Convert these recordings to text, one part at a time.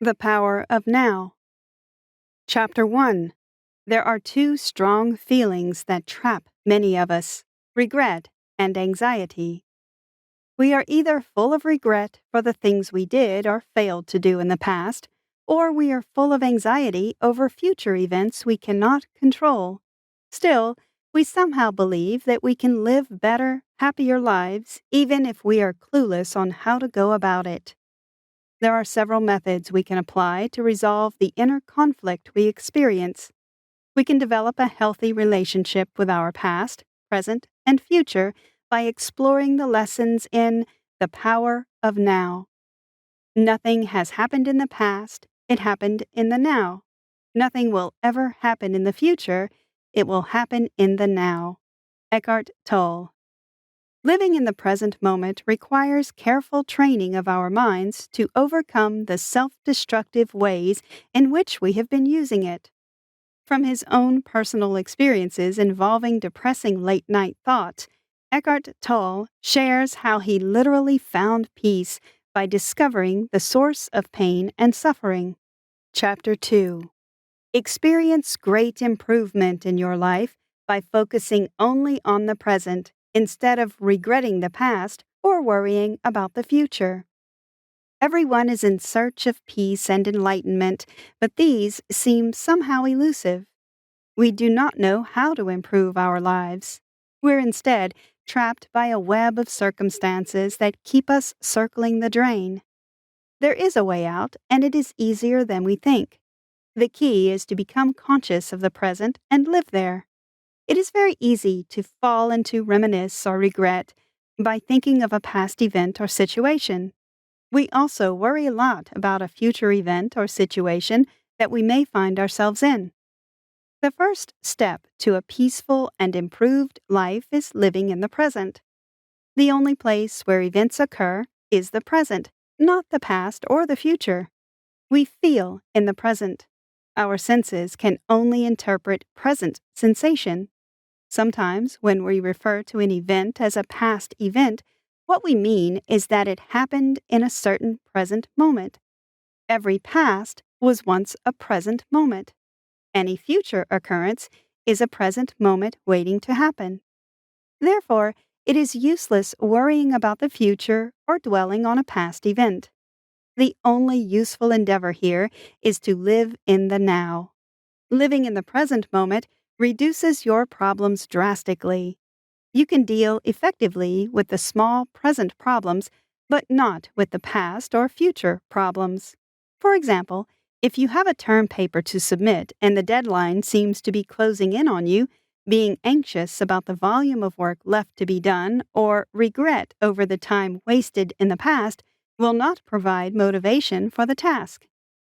The Power of Now. Chapter 1. There are two strong feelings that trap many of us: regret and anxiety. We are either full of regret for the things we did or failed to do in the past, or we are full of anxiety over future events we cannot control. Still, we somehow believe that we can live better, happier lives, even if we are clueless on how to go about it. There are several methods we can apply to resolve the inner conflict we experience. We can develop a healthy relationship with our past, present, and future by exploring the lessons in The Power of Now. Nothing has happened in the past, it happened in the now. Nothing will ever happen in the future, it will happen in the now. Eckhart Tolle. Living in the present moment requires careful training of our minds to overcome the self-destructive ways in which we have been using it. From his own personal experiences involving depressing late-night thoughts, Eckhart Tolle shares how he literally found peace by discovering the source of pain and suffering. Chapter 2. Experience great improvement in your life by focusing only on the present, instead of regretting the past or worrying about the future. Everyone is in search of peace and enlightenment, but these seem somehow elusive. We do not know how to improve our lives. We're instead trapped by a web of circumstances that keep us circling the drain. There is a way out, and it is easier than we think. The key is to become conscious of the present and live there. It is very easy to fall into reminisce or regret by thinking of a past event or situation. We also worry a lot about a future event or situation that we may find ourselves in. The first step to a peaceful and improved life is living in the present. The only place where events occur is the present, not the past or the future. We feel in the present. Our senses can only interpret present sensation. Sometimes, when we refer to an event as a past event, what we mean is that it happened in a certain present moment. Every past was once a present moment. Any future occurrence is a present moment waiting to happen. Therefore, it is useless worrying about the future or dwelling on a past event. The only useful endeavor here is to live in the now. Living in the present moment reduces your problems drastically. You can deal effectively with the small present problems, but not with the past or future problems. For example, if you have a term paper to submit and the deadline seems to be closing in on you, being anxious about the volume of work left to be done or regret over the time wasted in the past will not provide motivation for the task.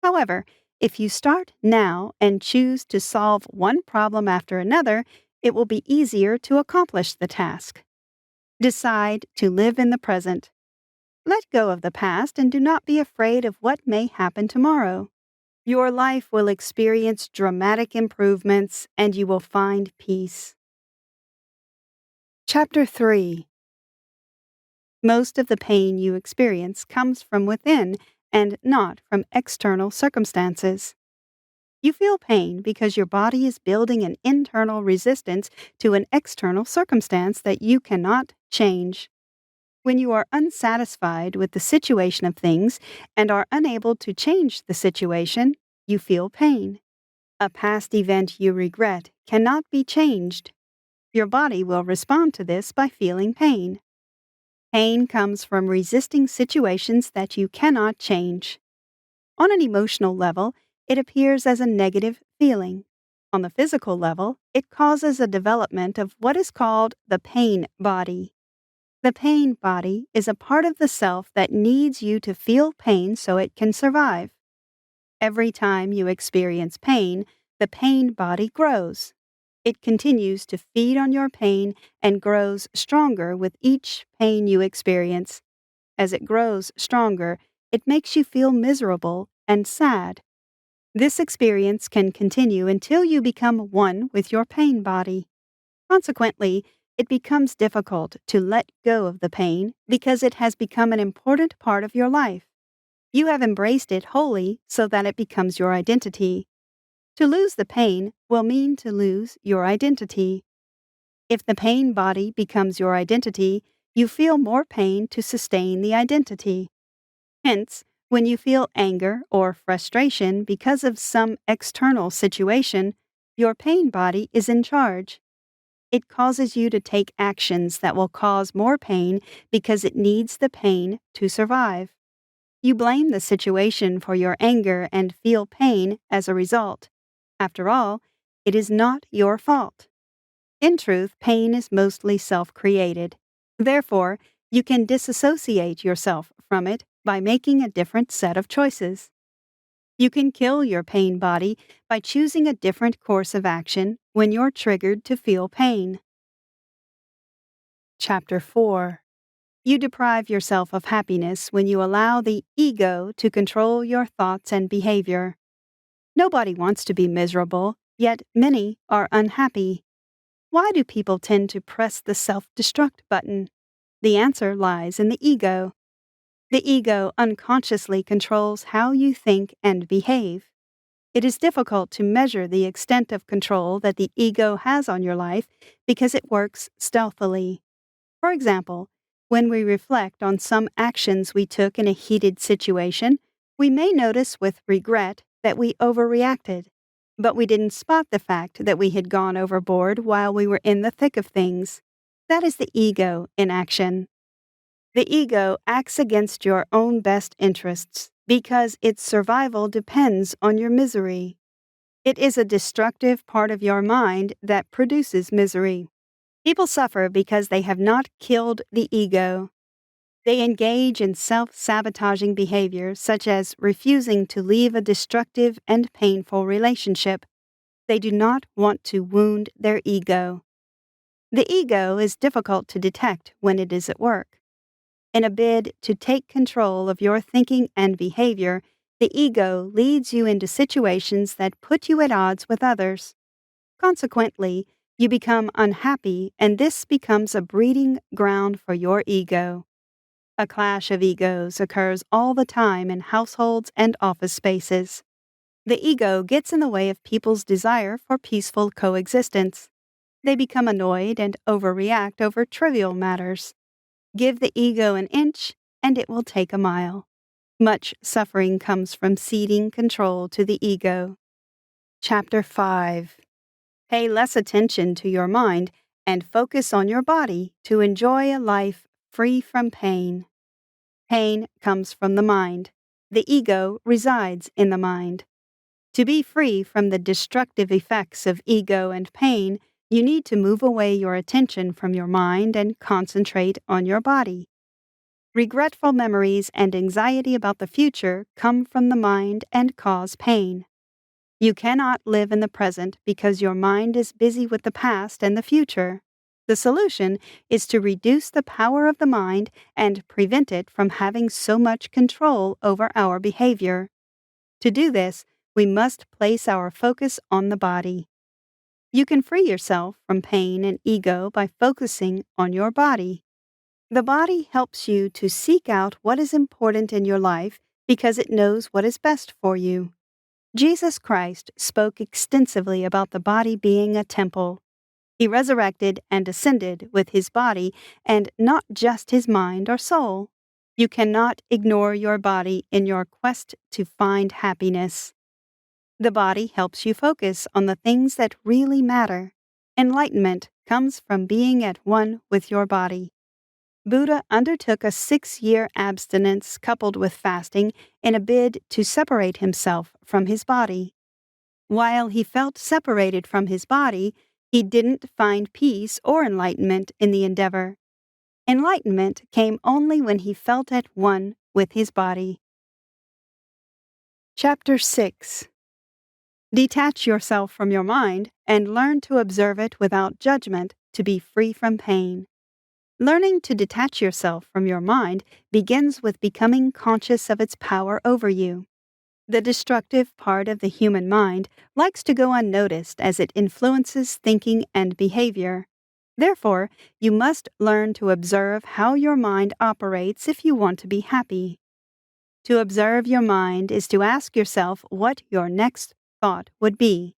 However, if you start now and choose to solve one problem after another, it will be easier to accomplish the task. Decide to live in the present. Let go of the past and do not be afraid of what may happen tomorrow. Your life will experience dramatic improvements and you will find peace. Chapter 3. Most of the pain you experience comes from within and not from external circumstances. You feel pain because your body is building an internal resistance to an external circumstance that you cannot change. When you are unsatisfied with the situation of things and are unable to change the situation, you feel pain. A past event you regret cannot be changed. Your body will respond to this by feeling pain. Pain comes from resisting situations that you cannot change. On an emotional level, it appears as a negative feeling. On the physical level, it causes a development of what is called the pain body. The pain body is a part of the self that needs you to feel pain so it can survive. Every time you experience pain, the pain body grows. It continues to feed on your pain and grows stronger with each pain you experience. As it grows stronger, it makes you feel miserable and sad. This experience can continue until you become one with your pain body. Consequently, it becomes difficult to let go of the pain because it has become an important part of your life. You have embraced it wholly so that it becomes your identity. To lose the pain will mean to lose your identity. If the pain body becomes your identity, you feel more pain to sustain the identity. Hence, when you feel anger or frustration because of some external situation, your pain body is in charge. It causes you to take actions that will cause more pain because it needs the pain to survive. You blame the situation for your anger and feel pain as a result. After all, it is not your fault. In truth, pain is mostly self-created. Therefore, you can disassociate yourself from it by making a different set of choices. You can kill your pain body by choosing a different course of action when you're triggered to feel pain. Chapter 4. You deprive yourself of happiness when you allow the ego to control your thoughts and behavior. Nobody wants to be miserable, yet many are unhappy. Why do people tend to press the self-destruct button? The answer lies in the ego. The ego unconsciously controls how you think and behave. It is difficult to measure the extent of control that the ego has on your life because it works stealthily. For example, when we reflect on some actions we took in a heated situation, we may notice with regret that we overreacted. But we didn't spot the fact that we had gone overboard while we were in the thick of things. That is the ego in action. The ego acts against your own best interests because its survival depends on your misery. It is a destructive part of your mind that produces misery. People suffer because they have not killed the ego. They engage in self-sabotaging behavior such as refusing to leave a destructive and painful relationship. They do not want to wound their ego. The ego is difficult to detect when it is at work. In a bid to take control of your thinking and behavior, the ego leads you into situations that put you at odds with others. Consequently, you become unhappy, and this becomes a breeding ground for your ego. A clash of egos occurs all the time in households and office spaces. The ego gets in the way of people's desire for peaceful coexistence. They become annoyed and overreact over trivial matters. Give the ego an inch, and it will take a mile. Much suffering comes from ceding control to the ego. Chapter 5. Pay less attention to your mind and focus on your body to enjoy a life free from pain. Pain comes from the mind. The ego resides in the mind. To be free from the destructive effects of ego and pain, you need to move away your attention from your mind and concentrate on your body. Regretful memories and anxiety about the future come from the mind and cause pain. You cannot live in the present because your mind is busy with the past and the future. The solution is to reduce the power of the mind and prevent it from having so much control over our behavior. To do this, we must place our focus on the body. You can free yourself from pain and ego by focusing on your body. The body helps you to seek out what is important in your life because it knows what is best for you. Jesus Christ spoke extensively about the body being a temple. He resurrected and ascended with his body and not just his mind or soul. You cannot ignore your body in your quest to find happiness. The body helps you focus on the things that really matter. Enlightenment comes from being at one with your body. Buddha undertook a 6-year abstinence coupled with fasting in a bid to separate himself from his body. While he felt separated from his body, he didn't find peace or enlightenment in the endeavor. Enlightenment came only when he felt at one with his body. Chapter 6. Detach yourself from your mind and learn to observe it without judgment to be free from pain. Learning to detach yourself from your mind begins with becoming conscious of its power over you. The destructive part of the human mind likes to go unnoticed as it influences thinking and behavior. Therefore, you must learn to observe how your mind operates if you want to be happy. To observe your mind is to ask yourself what your next thought would be.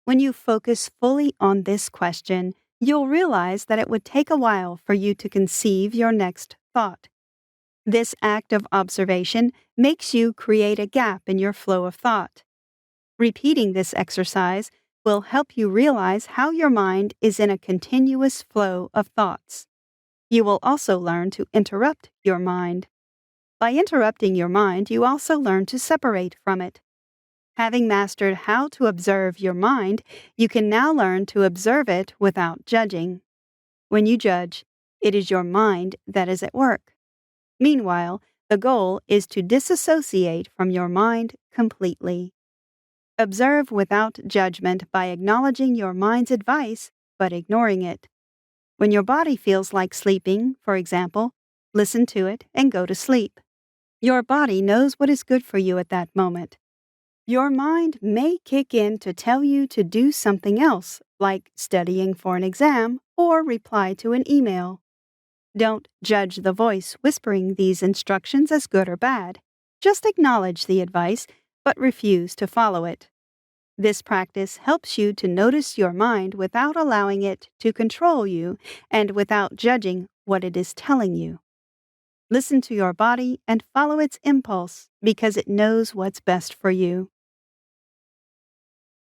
When you focus fully on this question, you'll realize that it would take a while for you to conceive your next thought. This act of observation makes you create a gap in your flow of thought. Repeating this exercise will help you realize how your mind is in a continuous flow of thoughts. You will also learn to interrupt your mind. By interrupting your mind, you also learn to separate from it. Having mastered how to observe your mind, you can now learn to observe it without judging. When you judge, it is your mind that is at work. Meanwhile, the goal is to disassociate from your mind completely. Observe without judgment by acknowledging your mind's advice, but ignoring it. When your body feels like sleeping, for example, listen to it and go to sleep. Your body knows what is good for you at that moment. Your mind may kick in to tell you to do something else, like studying for an exam or reply to an email. Don't judge the voice whispering these instructions as good or bad. Just acknowledge the advice, but refuse to follow it. This practice helps you to notice your mind without allowing it to control you and without judging what it is telling you. Listen to your body and follow its impulse because it knows what's best for you.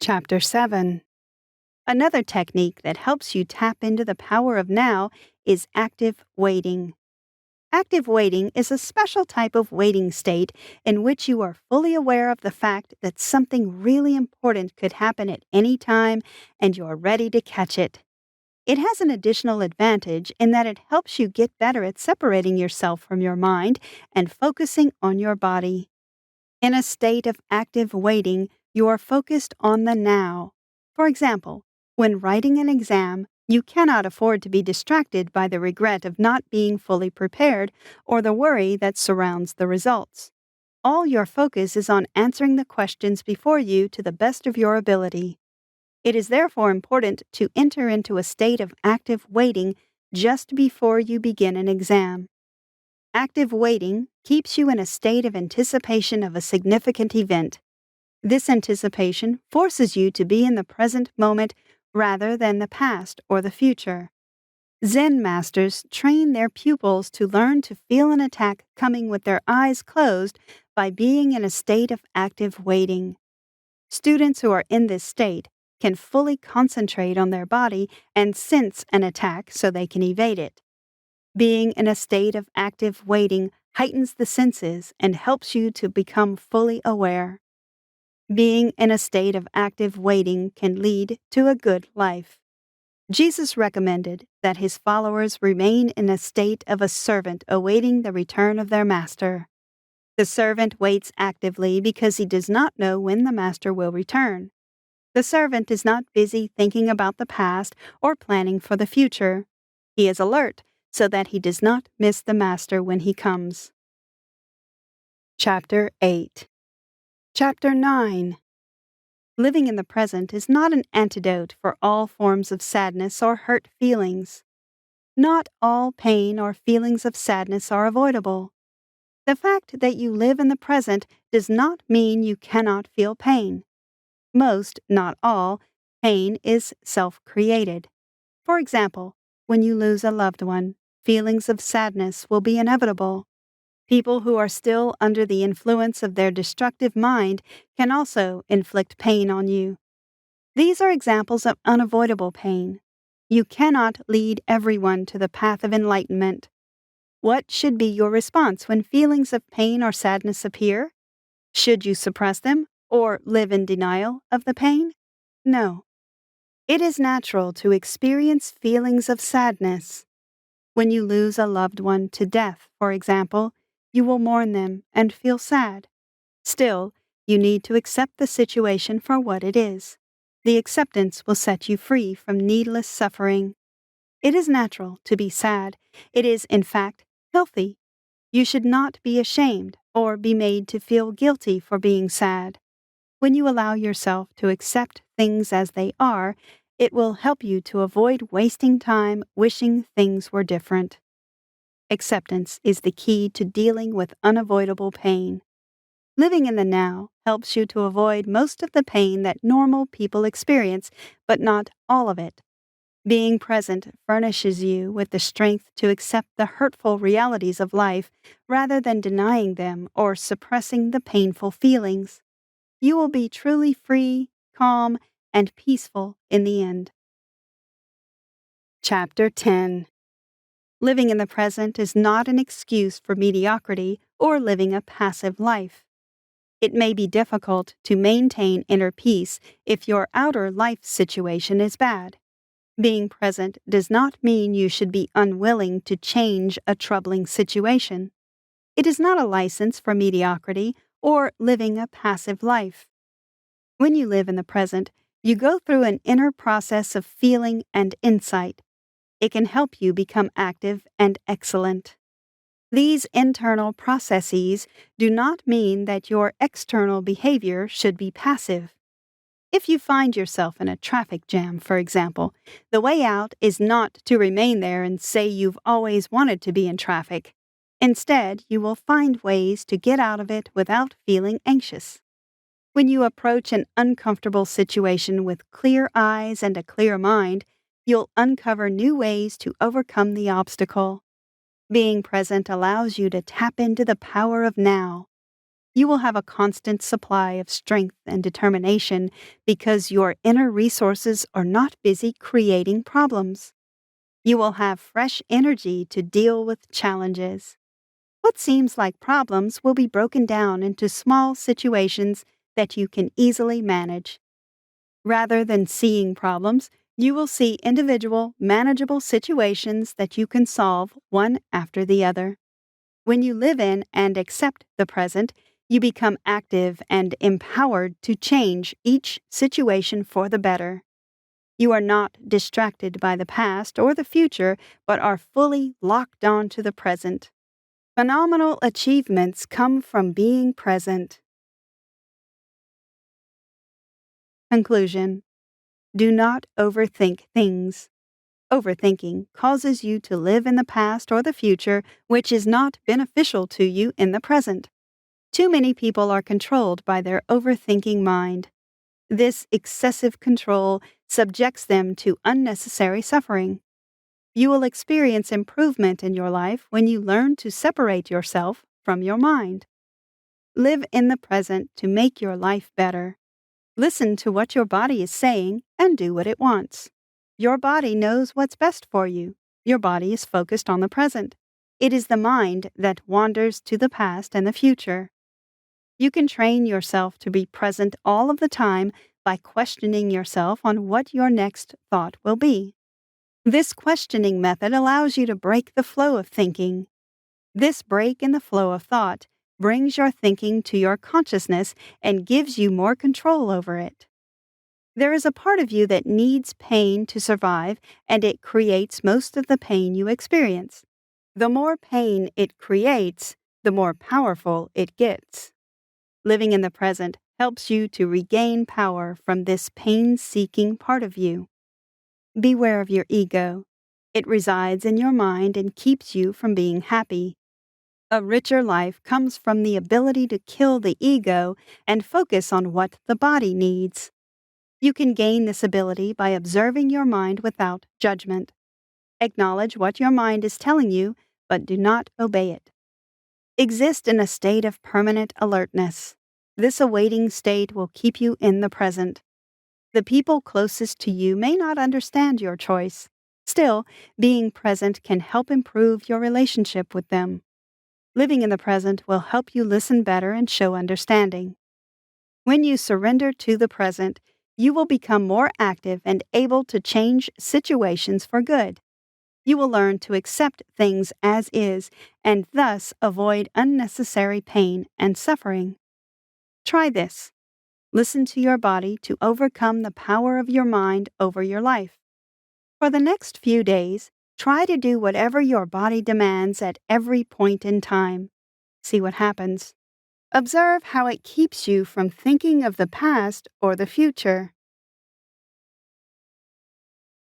Chapter 7. Another technique that helps you tap into the power of now is active waiting. Active waiting is a special type of waiting state in which you are fully aware of the fact that something really important could happen at any time and you're ready to catch it. It has an additional advantage in that it helps you get better at separating yourself from your mind and focusing on your body. In a state of active waiting, you are focused on the now. For example, when writing an exam, you cannot afford to be distracted by the regret of not being fully prepared or the worry that surrounds the results. All your focus is on answering the questions before you to the best of your ability. It is therefore important to enter into a state of active waiting just before you begin an exam. Active waiting keeps you in a state of anticipation of a significant event. This anticipation forces you to be in the present moment rather than the past or the future. Zen masters train their pupils to learn to feel an attack coming with their eyes closed by being in a state of active waiting. Students who are in this state can fully concentrate on their body and sense an attack so they can evade it. Being in a state of active waiting heightens the senses and helps you to become fully aware. Being in a state of active waiting can lead to a good life. Jesus recommended that his followers remain in a state of a servant awaiting the return of their master. The servant waits actively because he does not know when the master will return. The servant is not busy thinking about the past or planning for the future. He is alert so that he does not miss the master when he comes. Chapter 8. Chapter 9. Living in the present is not an antidote for all forms of sadness or hurt feelings. Not all pain or feelings of sadness are avoidable. The fact that you live in the present does not mean you cannot feel pain. Most, not all, pain is self-created. For example, when you lose a loved one, feelings of sadness will be inevitable. People who are still under the influence of their destructive mind can also inflict pain on you. These are examples of unavoidable pain. You cannot lead everyone to the path of enlightenment. What should be your response when feelings of pain or sadness appear? Should you suppress them or live in denial of the pain? No. It is natural to experience feelings of sadness. When you lose a loved one to death, for example, you will mourn them and feel sad. Still, you need to accept the situation for what it is. The acceptance will set you free from needless suffering. It is natural to be sad. It is, in fact, healthy. You should not be ashamed or be made to feel guilty for being sad. When you allow yourself to accept things as they are, it will help you to avoid wasting time wishing things were different. Acceptance is the key to dealing with unavoidable pain. Living in the now helps you to avoid most of the pain that normal people experience, but not all of it. Being present furnishes you with the strength to accept the hurtful realities of life rather than denying them or suppressing the painful feelings. You will be truly free, calm, and peaceful in the end. Chapter 10. Living in the present is not an excuse for mediocrity or living a passive life. It may be difficult to maintain inner peace if your outer life situation is bad. Being present does not mean you should be unwilling to change a troubling situation. It is not a license for mediocrity or living a passive life. When you live in the present, you go through an inner process of feeling and insight. It can help you become active and excellent. These internal processes do not mean that your external behavior should be passive. If you find yourself in a traffic jam, for example, the way out is not to remain there and say you've always wanted to be in traffic. Instead, you will find ways to get out of it without feeling anxious. When you approach an uncomfortable situation with clear eyes and a clear mind, you'll uncover new ways to overcome the obstacle. Being present allows you to tap into the power of now. You will have a constant supply of strength and determination because your inner resources are not busy creating problems. You will have fresh energy to deal with challenges. What seems like problems will be broken down into small situations that you can easily manage. Rather than seeing problems, you will see individual, manageable situations that you can solve one after the other. When you live in and accept the present, you become active and empowered to change each situation for the better. You are not distracted by the past or the future, but are fully locked on to the present. Phenomenal achievements come from being present. Conclusion. Do not overthink things. Overthinking causes you to live in the past or the future, which is not beneficial to you in the present. Too many people are controlled by their overthinking mind. This excessive control subjects them to unnecessary suffering. You will experience improvement in your life when you learn to separate yourself from your mind. Live in the present to make your life better. Listen to what your body is saying and do what it wants. Your body knows what's best for you. Your body is focused on the present. It is the mind that wanders to the past and the future. You can train yourself to be present all of the time by questioning yourself on what your next thought will be. This questioning method allows you to break the flow of thinking. This break in the flow of thought brings your thinking to your consciousness and gives you more control over it. There is a part of you that needs pain to survive, and it creates most of the pain you experience. The more pain it creates, the more powerful it gets. Living in the present helps you to regain power from this pain-seeking part of you. Beware of your ego. It resides in your mind and keeps you from being happy. A richer life comes from the ability to kill the ego and focus on what the body needs. You can gain this ability by observing your mind without judgment. Acknowledge what your mind is telling you, but do not obey it. Exist in a state of permanent alertness. This awaiting state will keep you in the present. The people closest to you may not understand your choice. Still, being present can help improve your relationship with them. Living in the present will help you listen better and show understanding. When you surrender to the present, you will become more active and able to change situations for good. You will learn to accept things as is and thus avoid unnecessary pain and suffering. Try this. Listen to your body to overcome the power of your mind over your life. For the next few days, try to do whatever your body demands at every point in time. See what happens. Observe how it keeps you from thinking of the past or the future.